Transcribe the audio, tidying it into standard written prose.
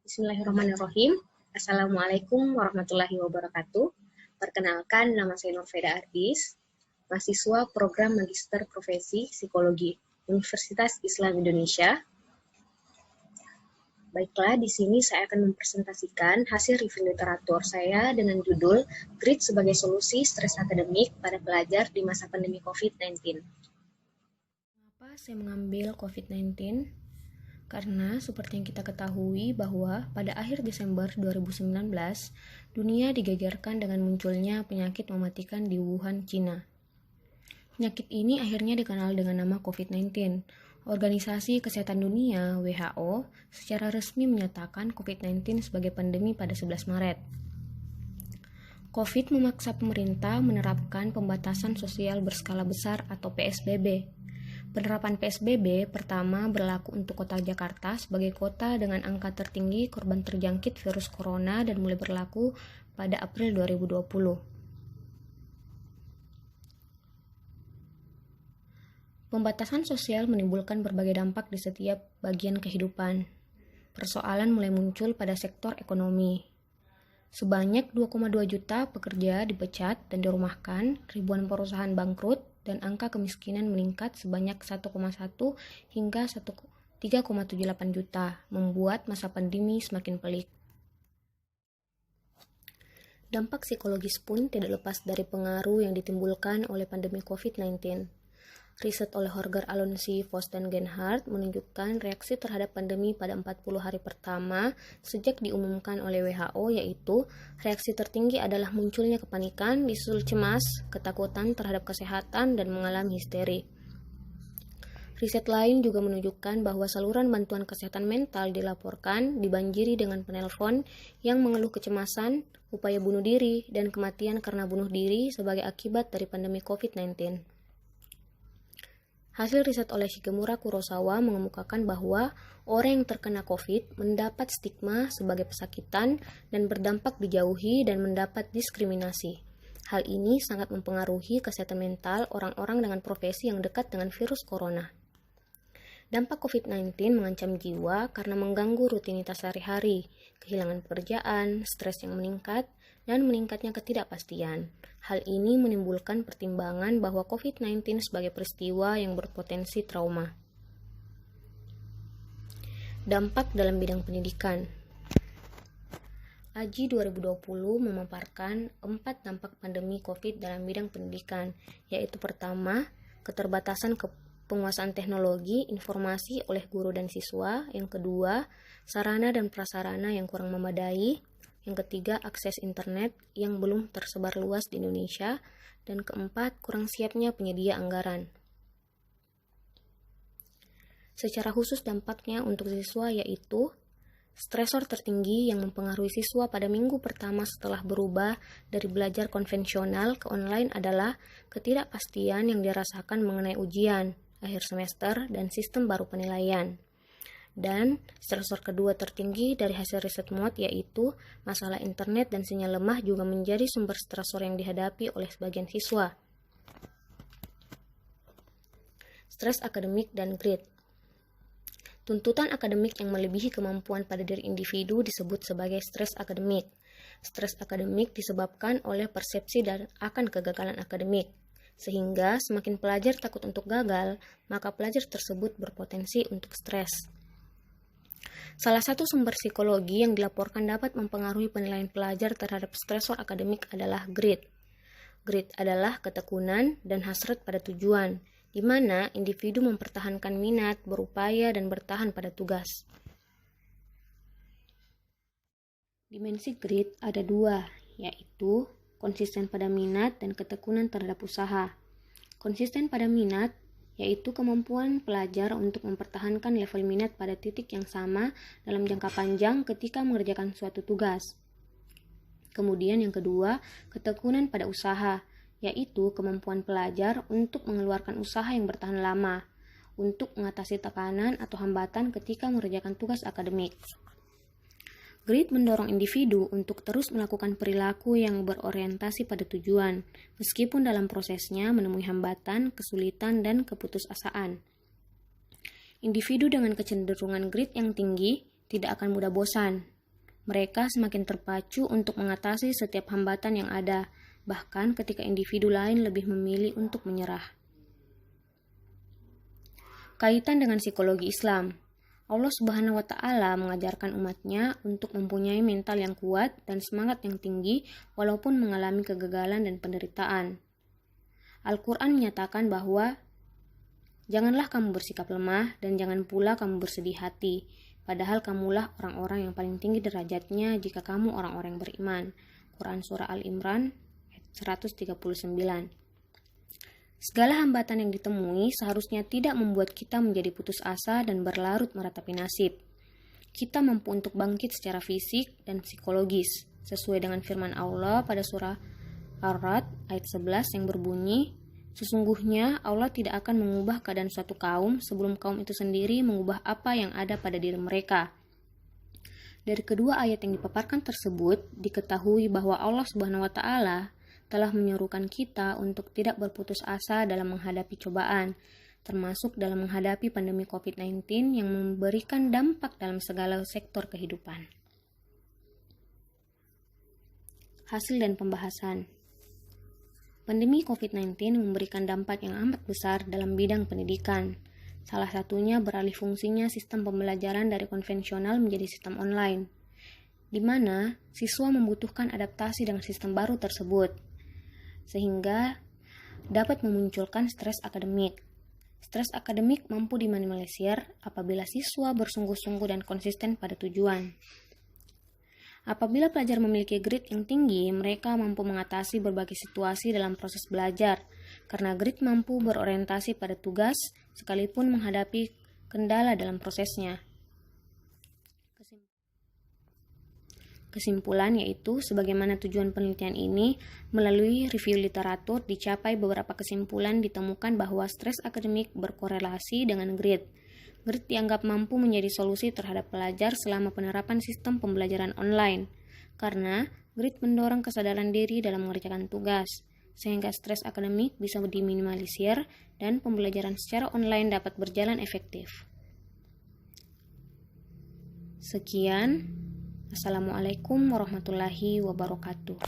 Bismillahirrahmanirrahim. Assalamualaikum warahmatullahi wabarakatuh. Perkenalkan, nama saya Nurveda Ardis, mahasiswa program Magister Profesi Psikologi Universitas Islam Indonesia. Baiklah, di sini saya akan mempresentasikan hasil review literatur saya dengan judul Grit sebagai Solusi Stres Akademik pada Pelajar di Masa Pandemi COVID-19. Mengapa saya mengambil COVID-19? Karena seperti yang kita ketahui bahwa pada akhir Desember 2019, dunia digegerkan dengan munculnya penyakit mematikan di Wuhan, Cina. Penyakit ini akhirnya dikenal dengan nama COVID-19. Organisasi Kesehatan Dunia (WHO) secara resmi menyatakan COVID-19 sebagai pandemi pada 11 Maret. COVID memaksa pemerintah menerapkan pembatasan sosial berskala besar atau PSBB. Penerapan PSBB pertama berlaku untuk kota Jakarta sebagai kota dengan angka tertinggi korban terjangkit virus corona dan mulai berlaku pada April 2020. Pembatasan sosial menimbulkan berbagai dampak di setiap bagian kehidupan. Persoalan mulai muncul pada sektor ekonomi. Sebanyak 2,2 juta pekerja dipecat dan dirumahkan, ribuan perusahaan bangkrut, dan angka kemiskinan meningkat sebanyak 1,1 hingga 3,78 juta, membuat masa pandemi semakin pelik. Dampak psikologis pun tidak lepas dari pengaruh yang ditimbulkan oleh pandemi COVID-19. Riset oleh Holger Alonsi, Voss, dan Genhardt menunjukkan reaksi terhadap pandemi pada 40 hari pertama sejak diumumkan oleh WHO, yaitu reaksi tertinggi adalah munculnya kepanikan, disusul cemas, ketakutan terhadap kesehatan, dan mengalami histeri. Riset lain juga menunjukkan bahwa saluran bantuan kesehatan mental dilaporkan dibanjiri dengan penelpon yang mengeluh kecemasan, upaya bunuh diri, dan kematian karena bunuh diri sebagai akibat dari pandemi COVID-19. Hasil riset oleh Shigemura Kurosawa mengemukakan bahwa orang yang terkena COVID mendapat stigma sebagai pesakitan dan berdampak dijauhi dan mendapat diskriminasi. Hal ini sangat mempengaruhi kesehatan mental orang-orang dengan profesi yang dekat dengan virus corona. Dampak COVID-19 mengancam jiwa karena mengganggu rutinitas sehari-hari, kehilangan pekerjaan, stres yang meningkat, dan meningkatnya ketidakpastian. Hal ini menimbulkan pertimbangan bahwa COVID-19 sebagai peristiwa yang berpotensi trauma. Dampak dalam bidang pendidikan. AJI 2020 memaparkan 4 dampak pandemi COVID dalam bidang pendidikan, yaitu pertama, keterbatasan penguasaan teknologi informasi oleh guru dan siswa. Yang kedua, sarana dan prasarana yang kurang memadai. Yang ketiga, akses internet yang belum tersebar luas di Indonesia. Dan keempat, kurang siapnya penyedia anggaran. Secara khusus dampaknya untuk siswa yaitu stresor tertinggi yang mempengaruhi siswa pada minggu pertama setelah berubah dari belajar konvensional ke online adalah ketidakpastian yang dirasakan mengenai ujian, akhir semester, dan sistem baru penilaian. Dan stresor kedua tertinggi dari hasil riset MOT yaitu masalah internet dan sinyal lemah juga menjadi sumber stresor yang dihadapi oleh sebagian siswa. Stres akademik dan grit. Tuntutan akademik yang melebihi kemampuan pada diri individu disebut sebagai stres akademik. Stres akademik disebabkan oleh persepsi dan akan kegagalan akademik. Sehingga semakin pelajar takut untuk gagal, maka pelajar tersebut berpotensi untuk stres. Salah satu sumber psikologi yang dilaporkan dapat mempengaruhi penilaian pelajar terhadap stresor akademik adalah grit. Grit adalah ketekunan dan hasrat pada tujuan, di mana individu mempertahankan minat, berupaya, dan bertahan pada tugas. Dimensi grit ada 2, yaitu konsisten pada minat dan ketekunan terhadap usaha. Konsisten pada minat yaitu kemampuan pelajar untuk mempertahankan level minat pada titik yang sama dalam jangka panjang ketika mengerjakan suatu tugas. Kemudian yang kedua, ketekunan pada usaha, yaitu kemampuan pelajar untuk mengeluarkan usaha yang bertahan lama, untuk mengatasi tekanan atau hambatan ketika mengerjakan tugas akademik. Grit mendorong individu untuk terus melakukan perilaku yang berorientasi pada tujuan, meskipun dalam prosesnya menemui hambatan, kesulitan, dan keputusasaan. Individu dengan kecenderungan grit yang tinggi tidak akan mudah bosan, Mereka semakin terpacu untuk mengatasi setiap hambatan yang ada, bahkan ketika individu lain lebih memilih untuk menyerah. Kaitan dengan psikologi Islam, Allah Subhanahu wa Ta'ala mengajarkan umatnya untuk mempunyai mental yang kuat dan semangat yang tinggi walaupun mengalami kegagalan dan penderitaan. Al-Quran menyatakan bahwa janganlah kamu bersikap lemah dan jangan pula kamu bersedih hati, padahal kamulah orang-orang yang paling tinggi derajatnya jika kamu orang-orang yang beriman. Quran Surah Al-Imran ayat 139. Segala hambatan yang ditemui seharusnya tidak membuat kita menjadi putus asa dan berlarut meratapi nasib. Kita mampu untuk bangkit secara fisik dan psikologis, sesuai dengan firman Allah pada surah Ar-Ra'd ayat 11 yang berbunyi, sesungguhnya Allah tidak akan mengubah keadaan suatu kaum sebelum kaum itu sendiri mengubah apa yang ada pada diri mereka. Dari kedua ayat yang dipaparkan tersebut, diketahui bahwa Allah Subhanahu wa Ta'ala telah menyerukan kita untuk tidak berputus asa dalam menghadapi cobaan, termasuk dalam menghadapi pandemi COVID-19 yang memberikan dampak dalam segala sektor kehidupan. Hasil dan pembahasan. Pandemi COVID-19 memberikan dampak yang amat besar dalam bidang pendidikan. Salah satunya beralih fungsinya sistem pembelajaran dari konvensional menjadi sistem online, di mana siswa membutuhkan adaptasi dengan sistem baru tersebut, sehingga dapat memunculkan stres akademik. Stres akademik mampu diminimalisir apabila siswa bersungguh-sungguh dan konsisten pada tujuan. Apabila pelajar memiliki grit yang tinggi, mereka mampu mengatasi berbagai situasi dalam proses belajar, karena grit mampu berorientasi pada tugas sekalipun menghadapi kendala dalam prosesnya. Kesimpulan yaitu, sebagaimana tujuan penelitian ini, melalui review literatur dicapai beberapa kesimpulan ditemukan bahwa stres akademik berkorelasi dengan grit. Grit dianggap mampu menjadi solusi terhadap pelajar selama penerapan sistem pembelajaran online, karena grit mendorong kesadaran diri dalam mengerjakan tugas, sehingga stres akademik bisa diminimalisir dan pembelajaran secara online dapat berjalan efektif. Sekian. Assalamualaikum warahmatullahi wabarakatuh.